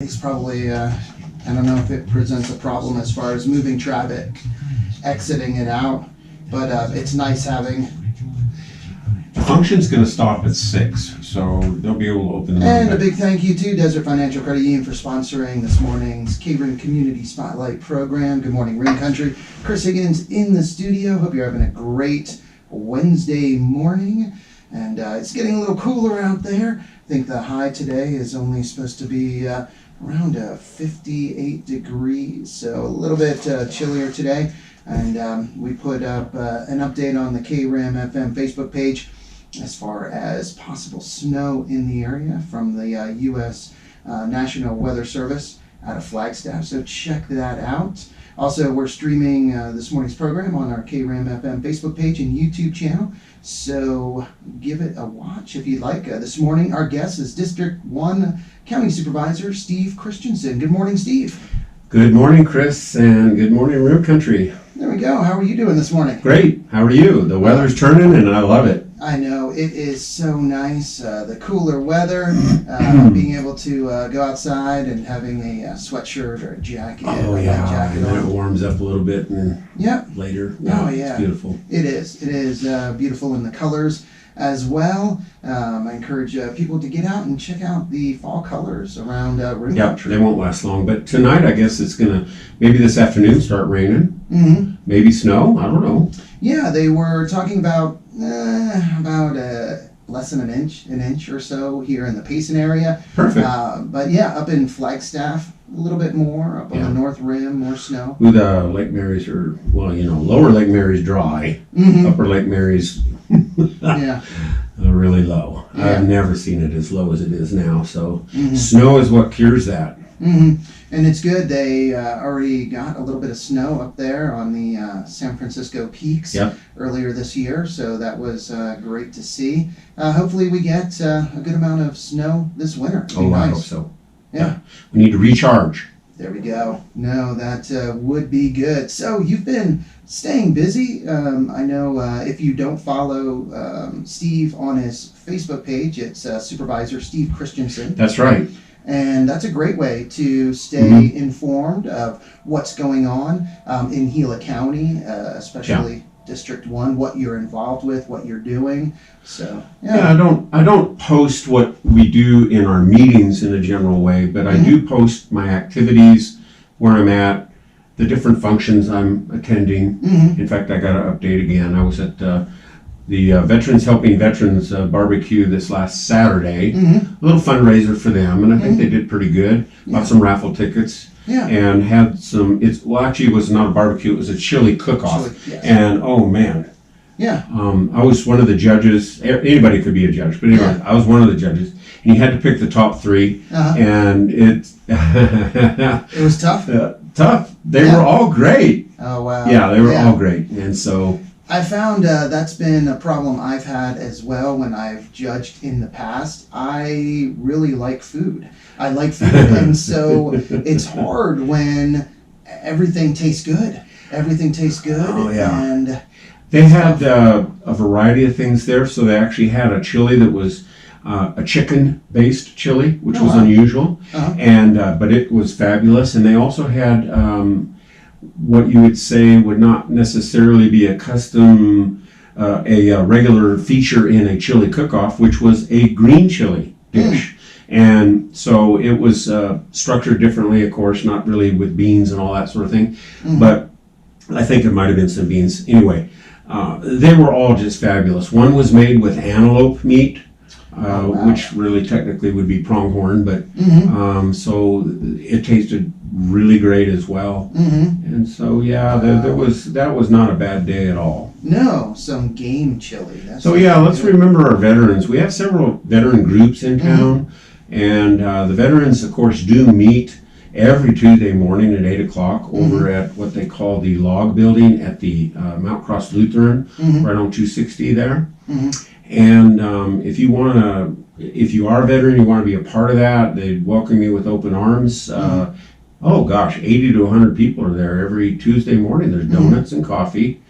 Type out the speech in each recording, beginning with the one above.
It's probably, I don't know if it presents a problem as far as moving traffic, exiting it out, but it's nice having. The function's going to stop at 6, so they'll be able to open the And a big thank you to Desert Financial Credit Union for sponsoring this morning's KRIM Community Spotlight program. Good morning, Ring Country. Chris Higgins in the studio. Hope you're having a great Wednesday morning. And it's getting a little cooler out there. I think the high today is only supposed to be around 58 degrees, so a little bit chillier today. And we put up an update on the KRIM FM Facebook page as far as possible snow in the area from the U.S. National Weather Service out of Flagstaff, so check that out. Also, we're streaming this morning's program on our KRIM FM Facebook page and YouTube channel, so give it a watch if you'd like. This morning, our guest is District 1 County Supervisor Steve Christensen. Good morning, Steve. Good morning, Chris, and good morning, Real Country. There we go. How are you doing this morning? Great. How are you? The weather's turning, and I love it. I know. It is so nice. The cooler weather, being able to go outside and having a sweatshirt or a jacket. Oh, or yeah. jacket And then on. it warms up a little bit, and later. Oh, yeah. It's beautiful. It is. It is beautiful in the colors as well. I encourage people to get out and check out the fall colors around Ring Country. They won't last long. But tonight, I guess it's going to, maybe this afternoon, start raining. Mm-hmm. Maybe snow. I don't know. Yeah, they were talking about less than an inch or so here in the Payson area. Perfect. But yeah, up in Flagstaff, a little bit more. Up on the North Rim, more snow. With Lake Mary's, or, well, lower Lake Mary's dry. Mm-hmm. Upper Lake Mary's Yeah. really low. Yeah. I've never seen it as low as it is now. So Mm-hmm. snow is what cures that. Mm-hmm. And it's good. They already got a little bit of snow up there on the San Francisco peaks earlier this year, so that was great to see. Hopefully we get a good amount of snow this winter. It'd be nice. I hope so. Yeah. We need to recharge. There we go. No, that would be good. So you've been staying busy. I know if you don't follow Steve on his Facebook page, it's Supervisor Steve Christensen. That's right. And that's a great way to stay informed of what's going on in Gila County, especially District 1, what you're involved with, what you're doing. So I don't post what we do in our meetings in a general way, but I do post my activities, where I'm at, the different functions I'm attending. In fact, I got to update again. I was at the Veterans Helping Veterans barbecue this last Saturday. A little fundraiser for them, and I think they did pretty good. Bought some raffle tickets. And had some, actually it was not a barbecue, it was a chili cook-off. And oh man. I was one of the judges. Anybody could be a judge, but anyway, I was one of the judges. And you had to pick the top 3. And it was tough? Tough. They were all great. Oh, wow. Yeah, they were all great. And so I found that's been a problem I've had as well when I've judged in the past. I really like food. I like food, and so it's hard when everything tastes good. Everything tastes good. Oh, yeah. And they had a variety of things there. So they actually had a chili that was a chicken-based chili, which was unusual, and but it was fabulous. And they also had what you would say would not necessarily be a custom, a regular feature in a chili cook-off, which was a green chili dish. And so it was structured differently, of course, not really with beans and all that sort of thing, but I think there might have been some beans. Anyway, they were all just fabulous. One was made with antelope meat, which really technically would be pronghorn, but so it tasted really great as well. And so that was not a bad day at all. No, some game chili. Let's remember our veterans. We have several veteran groups in town, and the veterans, of course, do meet every Tuesday morning at 8 o'clock over at what they call the log building at the Mount Cross Lutheran, right on 260 there. And if you are a veteran, you want to be a part of that, they welcome you with open arms. 80 to 100 people are there every Tuesday morning. There's donuts and coffee,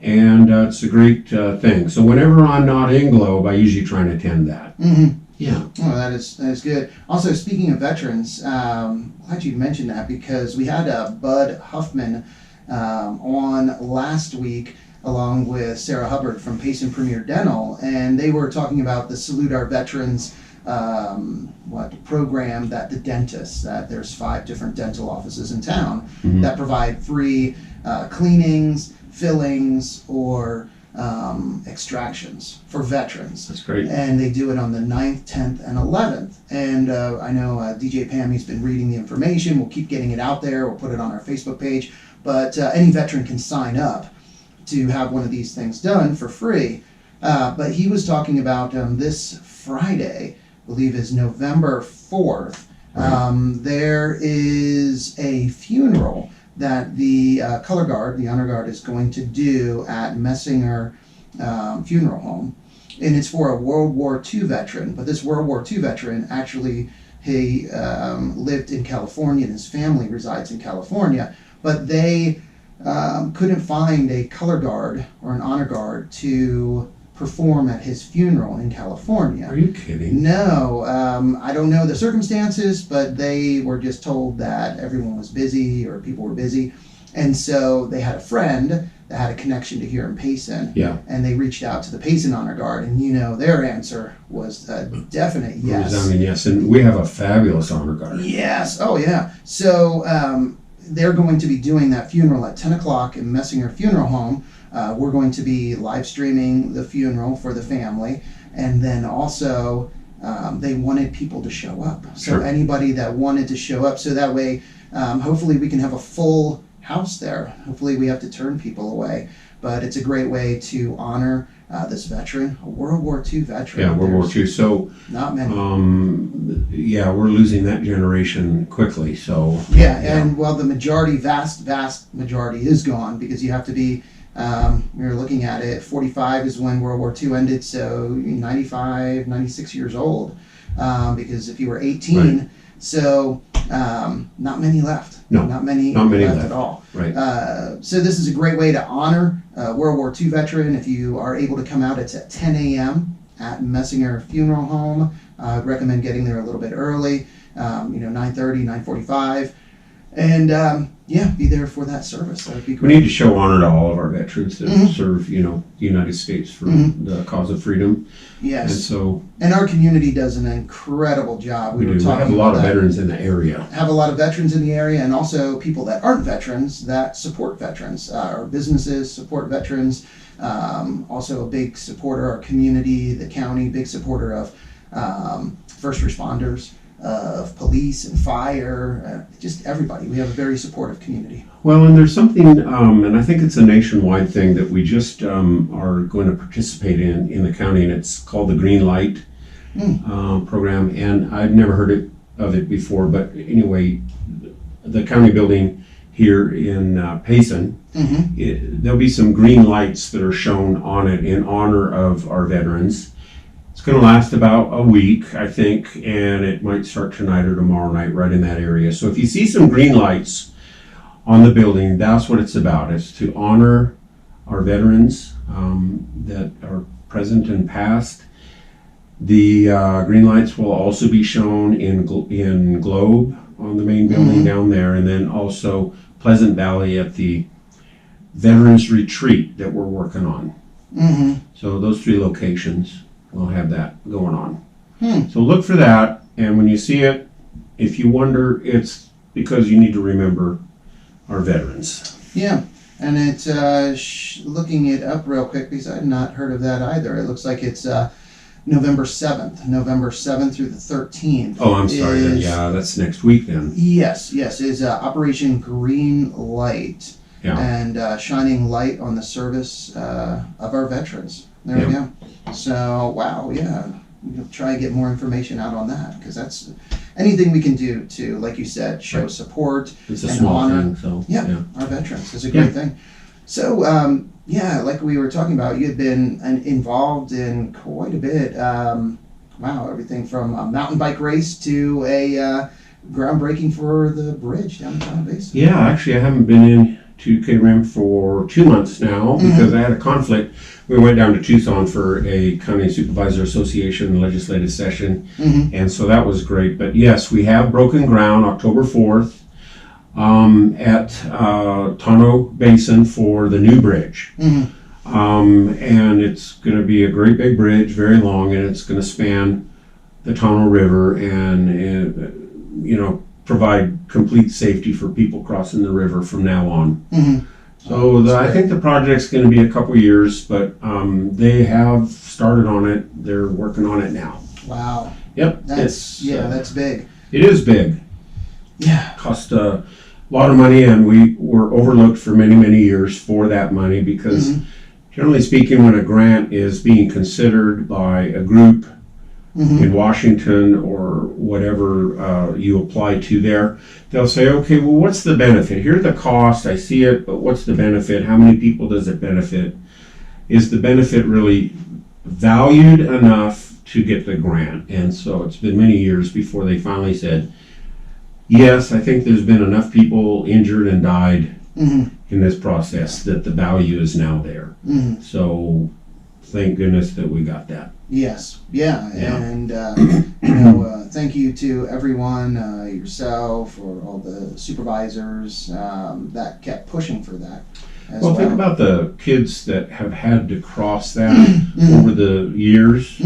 and it's a great thing. So whenever I'm not in Globe, I usually try and attend that. Yeah. Oh, that is good. Also, speaking of veterans, glad you mentioned that because we had Bud Huffman on last week along with Sarah Hubbard from Payson Premier Dental, and they were talking about the Salute Our Veterans program that the dentists, that there's 5 different dental offices in town that provide free cleanings, fillings, or extractions for veterans. That's great. And they do it on the 9th, 10th, and 11th. And I know DJ Pammy's been reading the information. We'll keep getting it out there. We'll put it on our Facebook page. But any veteran can sign up to have one of these things done for free. But he was talking about this Friday, I believe is November 4th. Right. There is a funeral that the color guard, the honor guard, is going to do at Messinger Funeral Home. And it's for a World War II veteran. But this World War II veteran, actually, he lived in California and his family resides in California. But they couldn't find a color guard or an honor guard to perform at his funeral in California. Are you kidding? No, I don't know the circumstances, but they were just told that everyone was busy or people were busy. And so they had a friend that had a connection to here in Payson. Yeah. And they reached out to the Payson Honor Guard, and their answer was a definite yes. Resounding yes. And we have a fabulous honor guard. Yes. Oh, yeah. So they're going to be doing that funeral at 10 o'clock in Messinger Funeral Home. We're going to be live streaming the funeral for the family, and then also they wanted people to show up. So Sure. anybody that wanted to show up, so that way hopefully we can have a full house there. Hopefully we have to turn people away, but it's a great way to honor this veteran, a World War II veteran. Yeah, World War II. So not many. yeah, we're losing that generation quickly. So Yeah, and well, the majority, vast majority is gone because you have to be, we were looking at it, 45 is when World War II ended, so 95, 96 years old, because if you were 18, Right. so not many left. No, not many left at all. Right. So this is a great way to honor a World War II veteran. If you are able to come out, it's at 10 a.m. at Messinger Funeral Home. I'd recommend getting there a little bit early, 9:30, 9:45. And be there for that service. That would be We great. need to show honor to all of our veterans that serve, the United States for the cause of freedom. Yes. And so And our community does an incredible job. we were do. We talking have a lot about of that. veterans in the area. Have a lot of veterans in the area, and also people that aren't veterans that support veterans. Our businesses support veterans. Also a big supporter, our community, the county, big supporter of first responders, of police and fire, just everybody. We have a very supportive community. Well, and there's something, and I think it's a nationwide thing that we just are going to participate in the county, and it's called the Green Light program. And I've never heard of it before, but anyway, the county building here in Payson, there'll be some green lights that are shown on it in honor of our veterans. It's going to last about a week, I think, and it might start tonight or tomorrow night right in that area. So if you see some green lights on the building, that's what it's about. It's to honor our veterans that are present and past. The green lights will also be shown in Globe on the main building down there, and then also Pleasant Valley at the Veterans Retreat that we're working on. So those 3 locations will have that going on. So look for that, and when you see it, if you wonder, it's because you need to remember our veterans. Yeah, and it's looking it up real quick because I had not heard of that either. It looks like it's November 7th through the 13th. Oh, I'm sorry. Then, yeah, that's next week then. Yes, is Operation Green Light. Yeah. And shining light on the service of our veterans. There we go. So, wow, yeah. We'll try and get more information out on that because that's anything we can do to, like you said, show support It's a and small honor. thing, so Our veterans is a great thing. So, like we were talking about, you had been involved in quite a bit. Everything from a mountain bike race to a groundbreaking for the bridge downtown Basin. Yeah, actually, I haven't been in to KRIM for 2 months now because I had a conflict. we went down to Tucson for a County Supervisor Association legislative session, and so that was great. But yes, we have broken ground October 4th at Tonto Basin for the new bridge. And it's going to be a great big bridge, very long, and it's going to span the Tonto River and provide complete safety for people crossing the river from now on. So I think the project's going to be a couple years, but they have started on it. They're working on it now. Wow. Yep. That's big. It is big. Yeah. Cost a lot of money, and we were overlooked for many, many years for that money because generally speaking, when a grant is being considered by a group in Washington or whatever you apply to there, they'll say, okay, well, what's the benefit? Here's the cost, I see it, but what's the benefit? How many people does it benefit? Is the benefit really valued enough to get the grant? And so it's been many years before they finally said, yes, I think there's been enough people injured and died in this process that the value is now there. So thank goodness that we got that. Yes, yeah. And thank you to everyone, yourself, or all the supervisors that kept pushing for that. Well, think about the kids that have had to cross that over the years.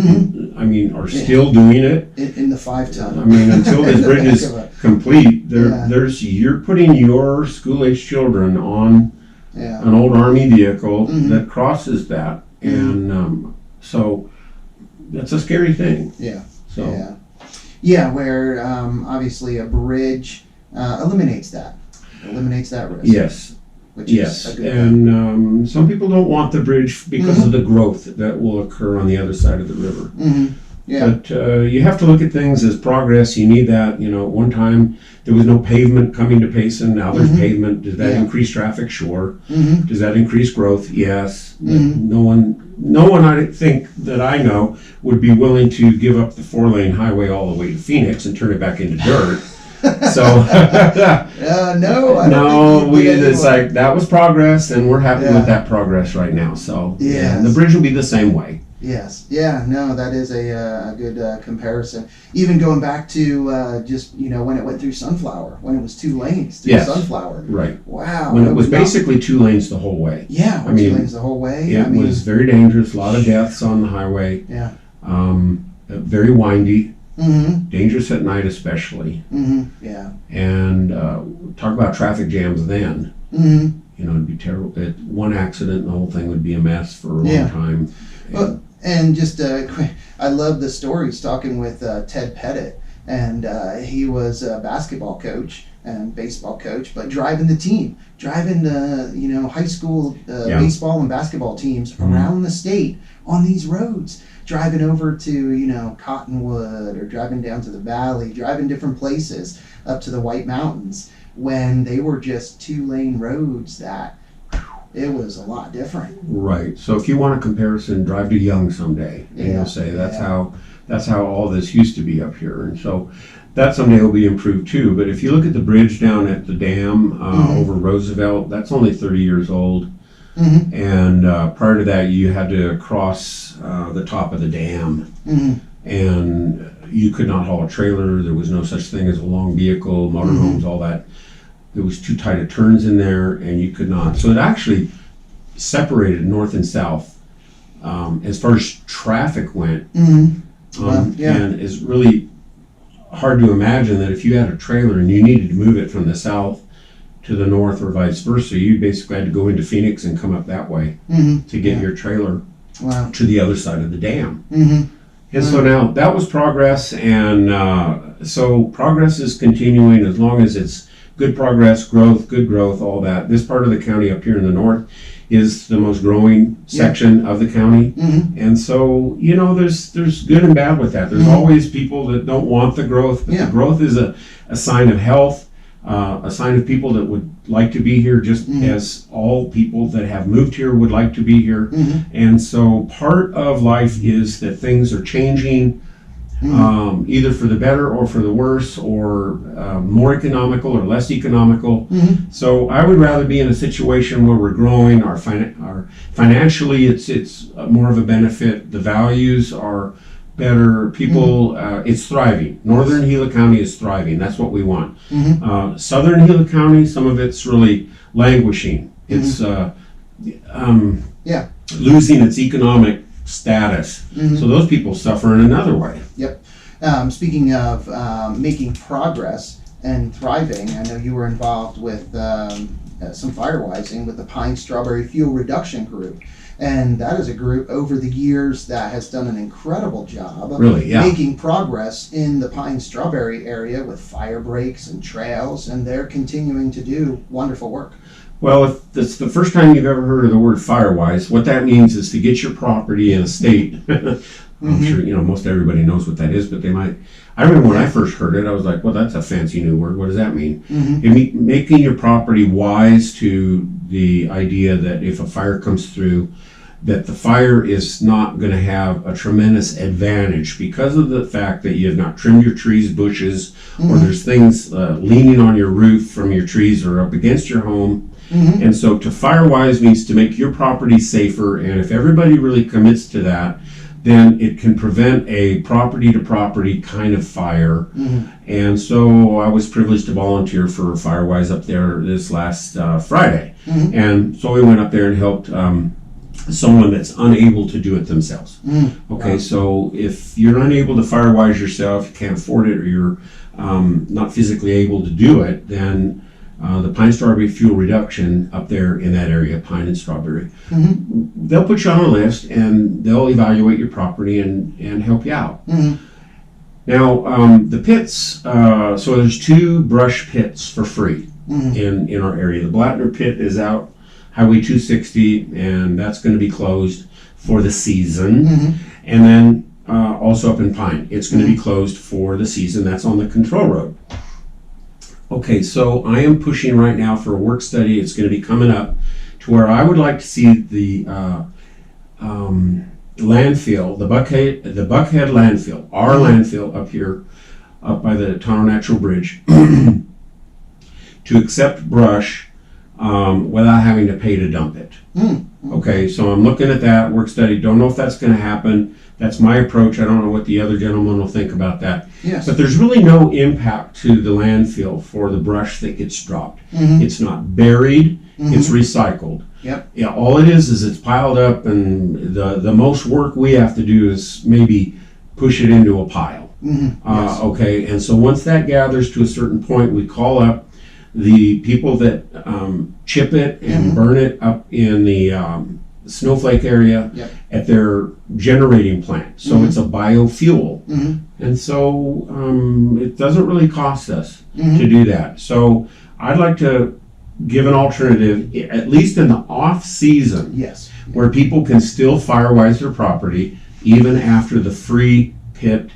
I mean, are still doing it in the 5-ton. I mean, until this bridge is complete, you're putting your school-age children on an old Army vehicle that crosses that, and so that's a scary thing. Yeah. So. Yeah, where obviously a bridge eliminates that risk. Yes. Which is a good and some people don't want the bridge because of the growth that will occur on the other side of the river. Yeah. But you have to look at things as progress. You need that. At one time there was no pavement coming to Payson. Now there's pavement. Does that increase traffic? Sure. Does that increase growth? Yes. No one I think that I know would be willing to give up the 4-lane highway all the way to Phoenix and turn it back into dirt. So it's like that was progress, and we're happy with that progress right now. So and the bridge will be the same way. Yes, no, that is a good comparison. Even going back to just when it went through Sunflower, when it was 2 lanes through Sunflower. Right. Wow. When it was basically 2 lanes the whole way. Yeah, 2 lanes the whole way. It was very dangerous. A lot of deaths on the highway. Yeah. Very windy. Dangerous at night especially. Yeah. And talk about traffic jams then. It'd be terrible. One accident and the whole thing would be a mess for a long time. And just I love the stories talking with Ted Pettit, and he was a basketball coach and baseball coach, but driving the high school baseball and basketball teams around the state on these roads, driving over to Cottonwood, or driving down to the valley, driving different places up to the White Mountains, when they were just 2-lane roads that it was a lot different. Right. So if you want a comparison, drive to Young someday, and you'll say that's how all this used to be up here, and so that someday will be improved too. But if you look at the bridge down at the dam over Roosevelt, that's only 30 years old. And prior to that, you had to cross the top of the dam, and you could not haul a trailer. There was no such thing as a long vehicle, motorhomes, all that. There was too tight of turns in there, and you could not. So it actually separated north and south as far as traffic went. And it's really hard to imagine that if you had a trailer and you needed to move it from the south to the north or vice versa, you basically had to go into Phoenix and come up that way to get your trailer to the other side of the dam. And so now that was progress, and so progress is continuing as long as it's good progress, good growth, all that. This part of the county up here in the north is the most growing section of the county. And so, there's good and bad with that. There's always people that don't want the growth, but the growth is a sign of health, a sign of people that would like to be here, just as all people that have moved here would like to be here. And so part of life is that things are changing. either for the better or for the worse, or more economical or less economical. So I would rather be in a situation where we're growing, our financially it's more of a benefit. The values are better. People, it's thriving. Northern Gila County is thriving. That's what we want. Southern Gila County, some of it's really languishing. It's losing its economic status. So those people suffer in another way. Yep. Speaking of making progress and thriving, I know you were involved with some firewising with the Pine Strawberry Fuel Reduction Group. And that is a group over the years that has done an incredible job making progress in the Pine Strawberry area with fire breaks and trails, and they're continuing to do wonderful work. Well, if it's the first time you've ever heard of the word firewise, what that means is to get your property in a state. I'm sure most everybody knows what that is, but they might. I remember when I first heard it, I was like, well, that's a fancy new word. What does that mean? Making your property wise to the idea that if a fire comes through, that the fire is not going to have a tremendous advantage because of the fact that you have not trimmed your trees, bushes, or there's things leaning on your roof from your trees or up against your home. And so to firewise means to make your property safer, and if everybody really commits to that, then it can prevent a property-to-property kind of fire. And so I was privileged to volunteer for Firewise up there this last Friday. And so we went up there and helped someone that's unable to do it themselves. Okay, so if you're unable to Firewise yourself, you can't afford it, or you're not physically able to do it, then the Pine Strawberry Fuel Reduction up there in that area, Pine and Strawberry, they'll put you on a list and they'll evaluate your property and help you out. Now, the pits, so there's 2 brush pits for free in our area. The Blattner pit is out Highway 260, and that's going to be closed for the season. And then also up in Pine, it's going to be closed for the season. That's on the control road. Okay, so I am pushing right now for a work study. It's going to be coming up to where I would like to see the landfill, the Buckhead landfill, our landfill up here, up by the Tonto Natural Bridge, to accept brush without having to pay to dump it. Okay, so I'm looking at that work study. Don't know if that's going to happen. That's my approach. I don't know what the other gentleman will think about that. Yes. But there's really no impact to the landfill for the brush that gets dropped. It's not buried. It's recycled. Yep. Yeah, all it is it's piled up, and the most work we have to do is maybe push it into a pile. Yes. Okay, and so once that gathers to a certain point, we call up the people that chip it and burn it up in the Snowflake area at their generating plant. So it's a biofuel. And so it doesn't really cost us to do that. So I'd like to give an alternative, at least in the off season, where people can still firewise their property even after the free pits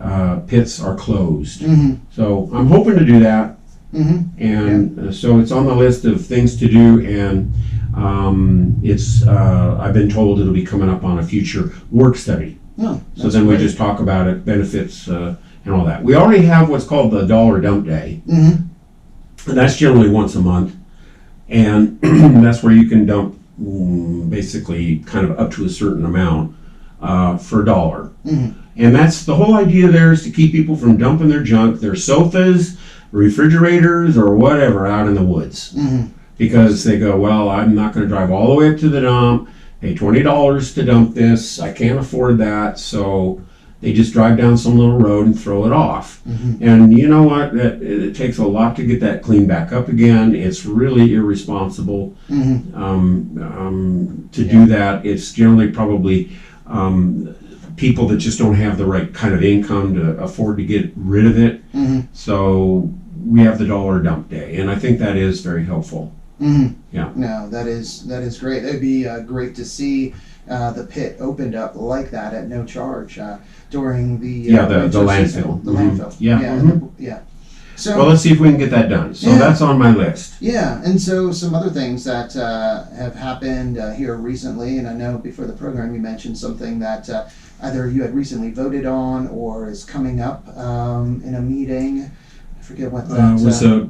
are closed. So I'm hoping to do that. And so it's on the list of things to do, and it's I've been told it'll be coming up on a future work study. So then we just talk about it, benefits, and all that. We already have what's called the dollar dump day. And that's generally once a month, and that's where you can dump basically kind of up to a certain amount for $1. And that's the whole idea there, is to keep people from dumping their junk, their sofas, refrigerators, or whatever out in the woods. Because they go, well, I'm not going to drive all the way up to the dump, pay $20 to dump this, I can't afford that, so they just drive down some little road and throw it off. And you know what, it takes a lot to get that cleaned back up again. It's really irresponsible to do that. It's generally probably people that just don't have the right kind of income to afford to get rid of it. So we have the dollar dump day, and I think that is very helpful. Yeah. No, that is great. It'd be great to see the pit opened up like that at no charge during the the landfill. The landfill. Yeah. So, well, let's see if we can get that done. So Yeah. that's on my list. yeah, and so some other things that have happened here recently, and I know before the program you mentioned something that either you had recently voted on or is coming up in a meeting. I forget what that Was a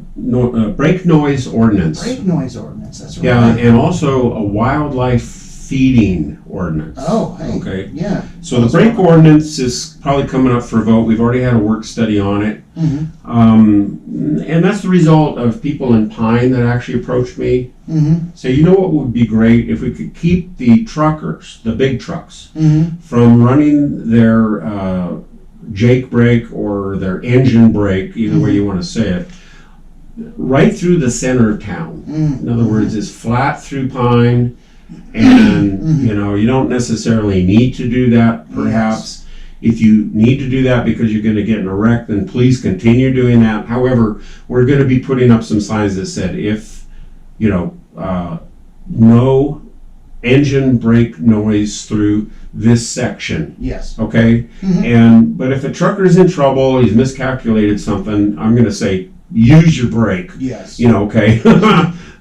brake noise ordinance. brake noise ordinance. That's right. Yeah, and also a wildlife feeding ordinance. Oh, hey. Okay. Yeah. So the brake ordinance is probably coming up for a vote. We've already had a work study on it. Mm-hmm. And that's the result of people in Pine that actually approached me. Mm-hmm. So you know what would be great if we could keep the truckers, the big trucks, Mm-hmm. from running their jake brake or their engine brake, either way you want to say it, right through the center of town. Mm-hmm. In other words, it's flat through Pine, and Mhm. you don't necessarily need to do that. Perhaps if you need to do that because you're going to get in a wreck, then please continue doing that. However, we're going to be putting up some signs that said if no engine brake noise through this section. Yes. Okay. Mm-hmm. But if a trucker's in trouble, he's miscalculated something, I'm going to say use your brake. Yes. Okay.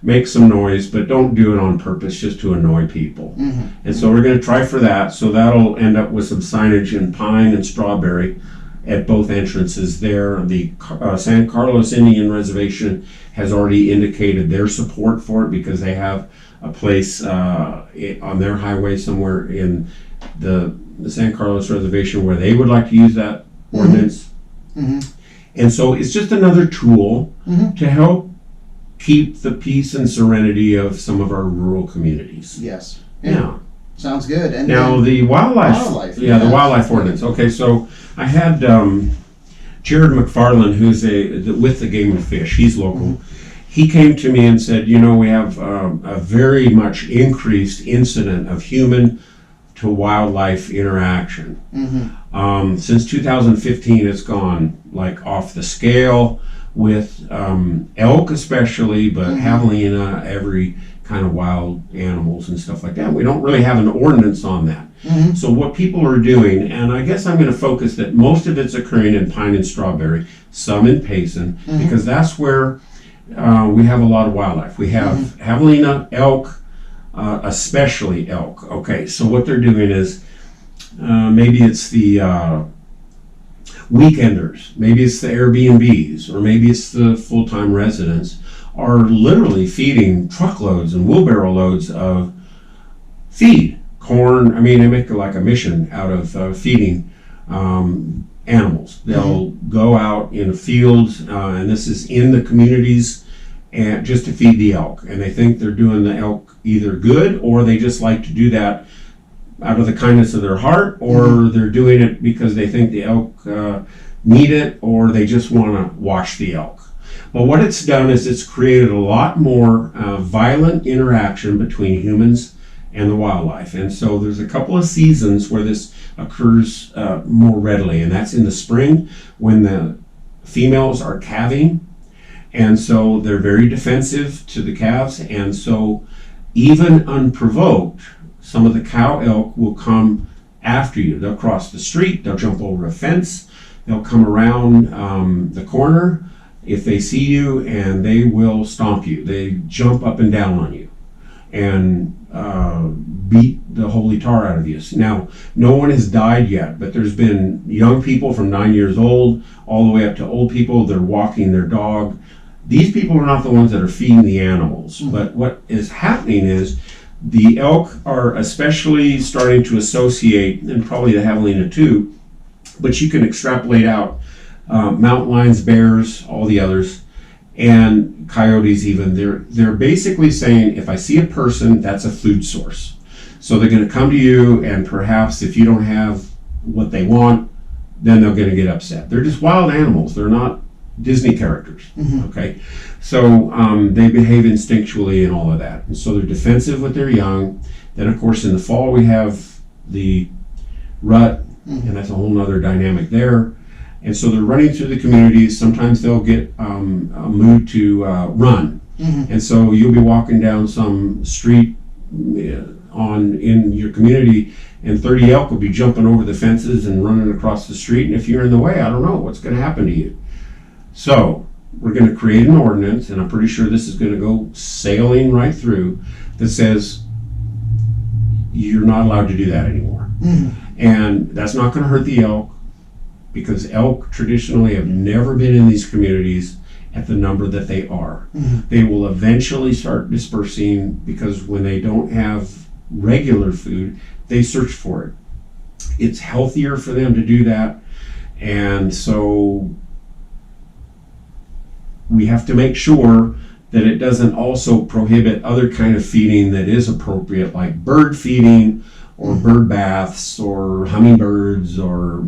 Make some noise, but don't do it on purpose just to annoy people. Mm-hmm. And so we're going to try for that. So that'll end up with some signage in Pine and Strawberry at both entrances there. The San Carlos Indian Reservation has already indicated their support for it because they have a place on their highway somewhere in the San Carlos Reservation where they would like to use that ordinance. Mm-hmm. And so it's just another tool Mm-hmm. to help keep the peace and serenity of some of our rural communities. Yes. Yeah. Sounds good. And Now then, the wildlife the wildlife ordinance. Okay, so I had Jared McFarland, who's with the Game and Fish. He's local. Mm-hmm. He came to me and said, we have a very much increased incident of human to wildlife interaction. Mm-hmm. Since 2015, it's gone like off the scale with elk especially, but javelina, every kind of wild animals and stuff like that. We don't really have an ordinance on that. Mm-hmm. So what people are doing, and I guess I'm going to focus that most of it's occurring in Pine and Strawberry, some in Payson, because that's where we have a lot of wildlife. We have javelina, elk, especially elk. Okay, so what they're doing is maybe it's the weekenders, maybe it's the Airbnbs, or maybe it's the full-time residents are literally feeding truckloads and wheelbarrow loads of feed, corn. I mean, they make like a mission out of feeding animals. They'll go out in the fields, and this is in the communities, and just to feed the elk. And they think they're doing the elk either good, or they just like to do that out of the kindness of their heart, or they're doing it because they think the elk need it, or they just want to watch the elk. But what it's done is it's created a lot more violent interaction between humans and the wildlife. And so there's a couple of seasons where this occurs more readily, and that's in the spring when the females are calving, and so they're very defensive to the calves, and so even unprovoked, some of the cow elk will come after you. They'll cross the street, they'll jump over a fence, they'll come around the corner if they see you, and they will stomp you. They jump up and down on you and beat the holy tar out of you. Now, no one has died yet, but there's been young people from 9 years old all the way up to old people. They're walking their dog. These people are not the ones that are feeding the animals, but what is happening is the elk are especially starting to associate, and probably the javelina too, but you can extrapolate out mountain lions, bears, all the others, and coyotes even. They're basically saying, if I see a person, that's a food source. So they're going to come to you, and perhaps if you don't have what they want, then they're going to get upset. They're just wild animals. They're not Disney characters. Okay, so they behave instinctually and all of that, and so they're defensive with their young. Then of course in the fall we have the rut, and that's a whole nother dynamic there. And so they're running through the communities. Sometimes they'll get a mood to run, and so you'll be walking down some street in your community, and 30 elk will be jumping over the fences and running across the street, and if you're in the way, I don't know what's going to happen to you. So we're going to create an ordinance, and I'm pretty sure this is going to go sailing right through, that says you're not allowed to do that anymore. And that's not going to hurt the elk, because elk traditionally have never been in these communities at the number that they are. They will eventually start dispersing, because when they don't have regular food, they search for it. It's healthier for them to do that, and so we have to make sure that it doesn't also prohibit other kind of feeding that is appropriate, like bird feeding or bird baths or hummingbirds, or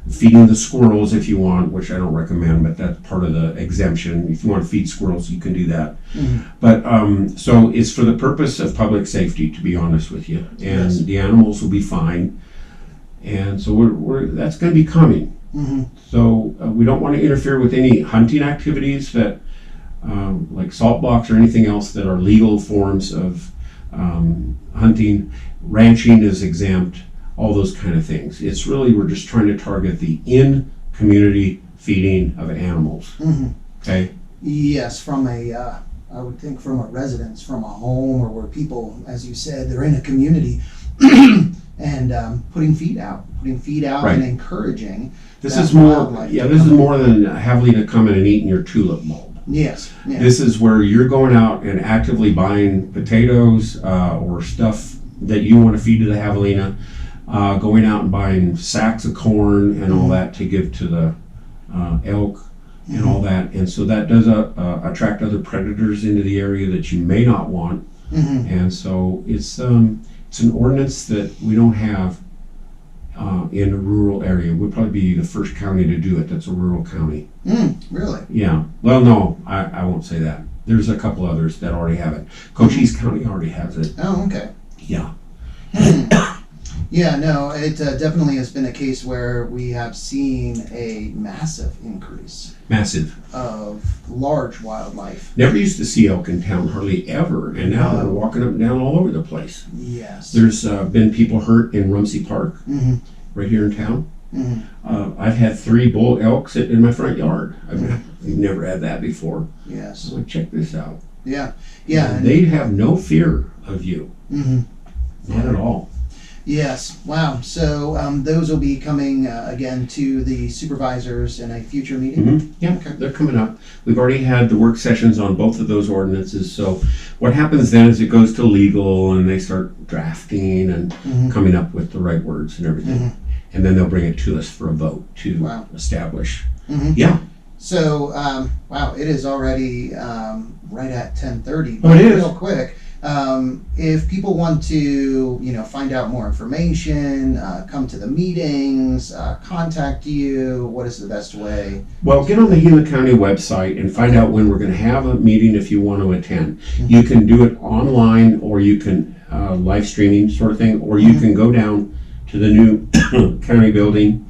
feeding the squirrels if you want, which I don't recommend, but that's part of the exemption. If you want to feed squirrels, you can do that. But so it's for the purpose of public safety, to be honest with you, and the animals will be fine. And so that's going to be coming. So we don't want to interfere with any hunting activities that, like salt box or anything else that are legal forms of hunting. Ranching is exempt. All those kind of things. It's really, we're just trying to target the in-community feeding of animals. Okay? Yes, from I would think from a residence, from a home, or where people, as you said, they're in a community, and putting feed out Right. and encouraging. This is more, this is more than javelina coming and eating your tulip bulb. Yes. Yeah. This is where you're going out and actively buying potatoes or stuff that you want to feed to the javelina. Going out and buying sacks of corn and all that to give to the elk and all that, and so that does attract other predators into the area that you may not want. And so it's an ordinance that we don't have in a rural area. We'll probably be the first county to do it that's a rural county. Really? Yeah. Well, no, I won't say that. There's a couple others that already have it. Cochise County already has it. Oh, okay. Yeah. Yeah, no, it definitely has been a case where we have seen a massive increase of large wildlife. Never used to see elk in town, hardly ever, and now they're walking up and down all over the place. Yes. There's been people hurt in Rumsey Park, right here in town. I've had 3 bull elk sit in my front yard. I've never had that before. Yes. So check this out. Yeah. Yeah. And they have no fear of you. Not at all. Yes. Wow. So those will be coming again to the supervisors in a future meeting? Yeah, okay. They're coming up. We've already had the work sessions on both of those ordinances. So what happens then is it goes to legal and they start drafting and coming up with the right words and everything. And then they'll bring it to us for a vote to establish. Yeah. So, wow, it is already right at 10:30. Oh, it is. Real quick. If people want to, find out more information, come to the meetings, contact you, what is the best way? Well, get on the Gila County website and find out when we're going to have a meeting if you want to attend. You can do it online, or you can live streaming sort of thing, or you can go down to the new county building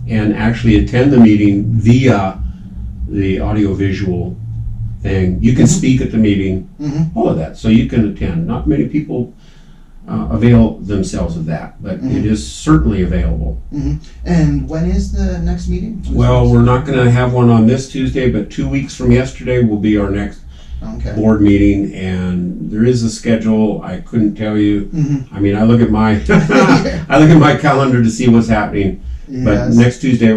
and actually attend the meeting via the audiovisual thing. You can speak at the meeting, all of that, so you can attend. Not many people avail themselves of that, but it is certainly available. And when is the next meeting? Well, we're not going to have one on this Tuesday, but 2 weeks from yesterday will be our next board meeting, and there is a schedule. I couldn't tell you. I mean, I look at my I look at my calendar to see what's happening. But next Tuesday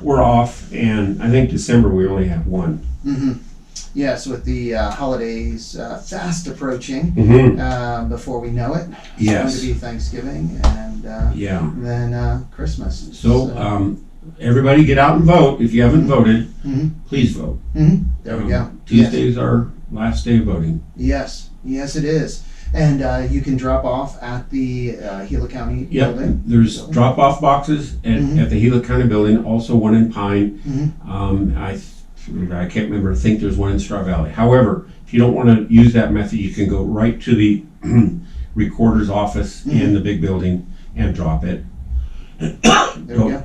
we're off, and I think December we only have one. Yes, with the holidays fast approaching, before we know it, it's going to be Thanksgiving and then Christmas. So everybody get out and vote. If you haven't voted, please vote. There we go. Tuesday is our last day of voting. Yes, it is. And you can drop off at the Gila County building. There's drop-off boxes at the Gila County building, also one in Pine. I can't remember, I think there's one in Straw Valley. However, if you don't want to use that method, you can go right to the recorder's office in the big building and drop it.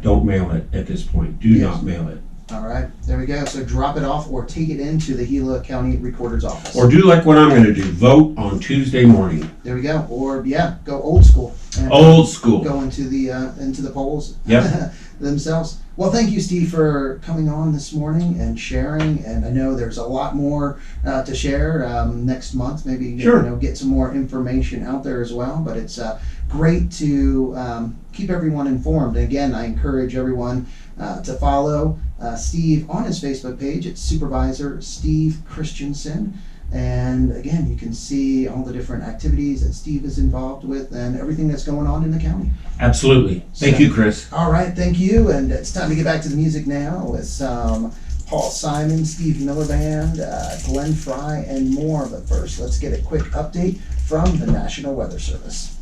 Don't mail it at this point. Do not mail it. All right, there we go. So drop it off or take it into the Gila County Recorder's office. Or do like what I'm going to do. Vote on Tuesday morning. There we go. Or go old school. Old school. Go into the polls. Yep. themselves. Well, thank you, Steve, for coming on this morning and sharing. And I know there's a lot more to share next month. Maybe get some more information out there as well. But it's great to keep everyone informed. And again, I encourage everyone to follow Steve on his Facebook page. It's Supervisor Steve Christensen. And again, you can see all the different activities that Steve is involved with and everything that's going on in the county. Absolutely. Thank you, Chris. All right, thank you. And it's time to get back to the music now with some Paul Simon, Steve Miller Band, Glenn Fry, and more. But first, let's get a quick update from the National Weather Service.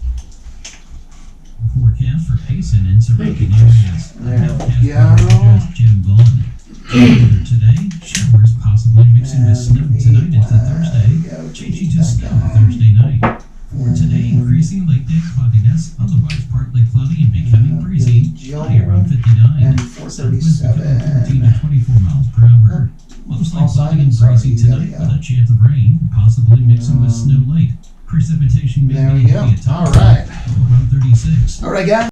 Forecast for Payson and surrounding areas. There we go. Jim Vaughn. Today, showers possibly mixing with snow tonight into Thursday, changing to snow Thursday night. For today, increasing late day cloudiness, otherwise partly cloudy and becoming breezy, high around 59. And South winds becoming 13 to 24 miles per hour. Mostly cloudy and breezy tonight with a chance of rain, possibly mixing with snow late. Precipitation may There we be go. a top All right. around 36. All right, guys.